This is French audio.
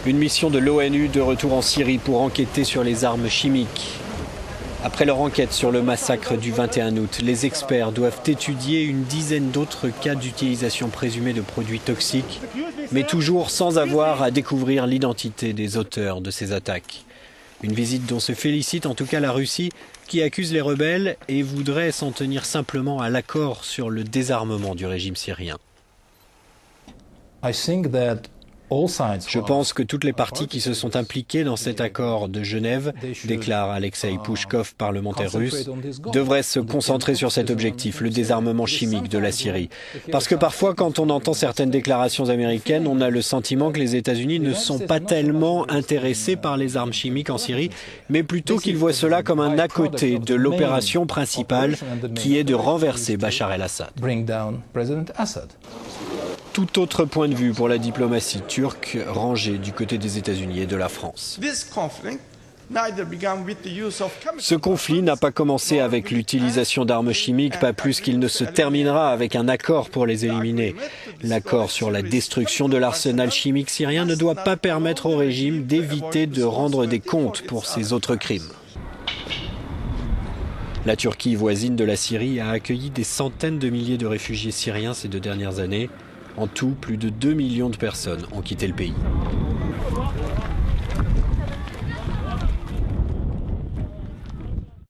Une mission de l'ONU de retour en Syrie pour enquêter sur les armes chimiques. Après leur enquête sur le massacre du 21 août, les experts doivent étudier une dizaine d'autres cas d'utilisation présumée de produits toxiques, mais toujours sans avoir à découvrir l'identité des auteurs de ces attaques. Une visite dont se félicite en tout cas la Russie, qui accuse les rebelles et voudrait s'en tenir simplement à l'accord sur le désarmement du régime syrien. Je pense que toutes les parties qui se sont impliquées dans cet accord de Genève, déclare Alexei Pouchkov, parlementaire russe, devraient se concentrer sur cet objectif, le désarmement chimique de la Syrie. Parce que parfois, quand on entend certaines déclarations américaines, on a le sentiment que les États-Unis ne sont pas tellement intéressés par les armes chimiques en Syrie, mais plutôt qu'ils voient cela comme un à côté de l'opération principale qui est de renverser Bachar el-Assad. Tout autre point de vue pour la diplomatie turque rangée du côté des États-Unis et de la France. Ce conflit n'a pas commencé avec l'utilisation d'armes chimiques, pas plus qu'il ne se terminera avec un accord pour les éliminer. L'accord sur la destruction de l'arsenal chimique syrien ne doit pas permettre au régime d'éviter de rendre des comptes pour ses autres crimes. La Turquie, voisine de la Syrie, a accueilli des centaines de milliers de réfugiés syriens ces 2 dernières années. En tout, plus de 2 millions de personnes ont quitté le pays.